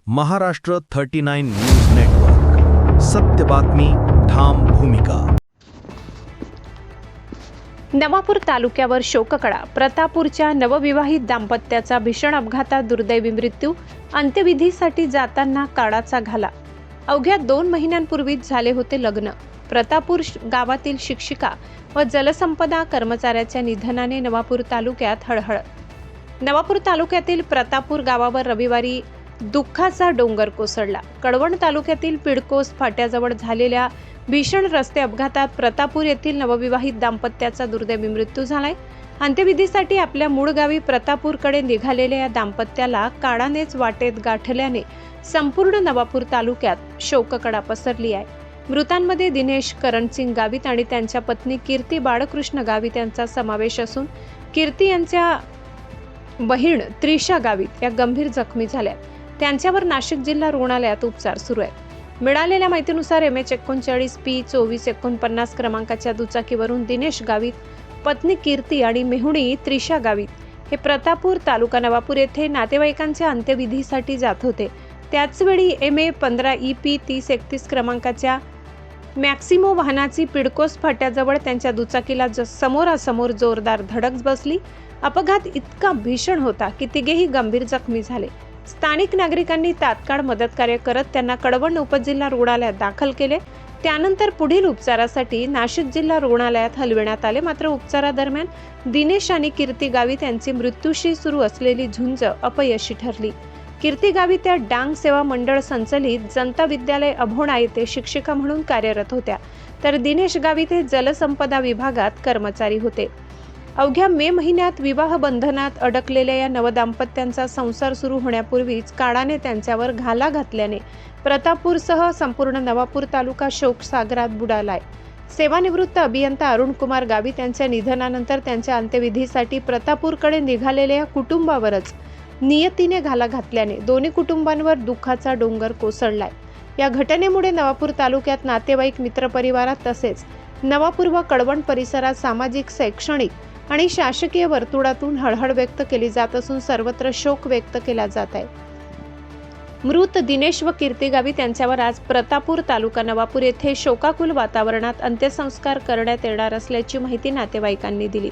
Maharashtra 39 news network. सत्य बातमी, ठाम भूमिका. नवापूर तालुक्यावर शोककळा. प्रतापूरच्या नवविवाहित दाम्पत्याचा भीषण अपघातात दुर्दैवी मृत्यू. अंत्यविधीसाठी जाताना काळाचा घाला. अवघ्या 2 महिन्यांपूर्वीच झाले होते लग्न. प्रतापूर गावातील शिक्षिका व जलसंपदा कर्मचाऱ्याच्या निधनाने नवापूर तालुक्यात हळहळ. नवापूर तालुक्यातील प्रतापूर गावावर रविवारी दुःखाचा डोंगर कोसळला. कळवण तालुक्यातील पिडकोस फाट्याजवळ झालेल्या भीषण रस्ते अपघातात प्रतापूर येथील नवविवाहित दाम्पत्याचा दुर्दैवी मृत्यू झालाय. अंत्यविधीसाठी आपल्या मूळ गावी प्रतापूरकडे निघालेल्या या दाम्पत्याला काळानेच वाटेत गाठल्याने संपूर्ण नवापूर तालुक्यात शोककळा पसरली आहे. मृतांमध्ये दिनेश करणसिंग गावित आणि त्यांच्या पत्नी कीर्ती बाळकृष्ण गावित यांचा समावेश असून कीर्ती यांच्या बहीण त्रिशा गावित या गंभीर जखमी झाल्या. त्यांच्यावर नाशिक जिल्हा रुग्णालयात उपचार सुरू आहेत. मिळालेल्या माहितीनुसार MH-39P2449 क्रमांकाच्या दुचाकीवरून दिनेश गावित, पत्नी कीर्ती आणि मेहुणी त्रिशा गावित हे प्रतापूर तालुका नवापूर येथे नातेवाईकांच्या अंत्यविधीसाठी जात होते. त्याचवेळी MA-15EP3031 क्रमांकाच्या मॅक्सिमो वाहनाची पिडकोस फाट्याजवळ त्यांच्या दुचाकीला समोरासमोर जोरदार धडक बसली. अपघात इतका भीषण होता की तिघेही गंभीर जखमी झाले. स्थानिक नागरिकांनी तात्काळ मदतकार्य करत त्यांना कळवण उपजिल्हा रुग्णालयात दाखल केले. त्यानंतर पुढील उपचारासाठी नाशिक जिल्हा रुग्णालयात हलविण्यात आले. मात्र उपचारादरम्यान दिनेश आणि कीर्ती गावित यांची मृत्यूशी सुरू असलेली झुंज अपयशी ठरली. कीर्ती गावित या डांग सेवा मंडळ संचलित जनता विद्यालय अभोणा येथे शिक्षिका म्हणून कार्यरत होत्या, तर दिनेश गावित हे जलसंपदा विभागात कर्मचारी होते. अवघ्या मे महिन्यात विवाह बंधनात अडकलेल्या या नवदाम्पत्यांचा संसार सुरू होण्यापूर्वीच काळाने त्यांच्यावर घाला घातल्याने प्रतापूरसह संपूर्ण नवापूर तालुका शोकसागरात बुडालाय. सेवानिवृत्त अभियंता अरुण कुमार गावित यांच्या निधनानंतर त्यांच्या अंत्यविधीसाठी प्रतापूरकडे निघालेल्या कुटुंबावरच नियतीने घाला घातल्याने दोन्ही कुटुंबांवर दुःखाचा डोंगर कोसळलाय. या घटनेमुळे नवापूर तालुक्यात नातेवाईक, मित्रपरिवारात तसेच नवापूर व कळवण परिसरात सामाजिक, शैक्षणिक आणि शासकीय वर्तुळातून हळहळ व्यक्त केली जात असून सर्वत्र शोक व्यक्त केला जात आहे. मृत दिनेश व कीर्ती गावित यांच्यावर आज प्रतापूर तालुका नवापूर येथे शोकाकुल वातावरणात अंत्यसंस्कार करण्यात येणार असल्याची माहिती नातेवाईकांनी दिली.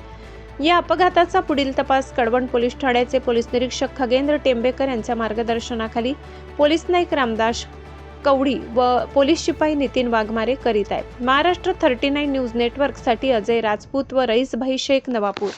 या अपघाताचा पुढील तपास कळवण पोलीस ठाण्याचे पोलीस निरीक्षक खगेंद्र टेंबेकर यांच्या मार्गदर्शनाखाली पोलीस नाईक रामदास कवडी व पोलीस शिपाई नितीन वाघमारे करीत आहेत. महाराष्ट्र 39 न्यूज नेटवर्कसाठी अजय राजपूत व रईसभाई शेख, नवापूर.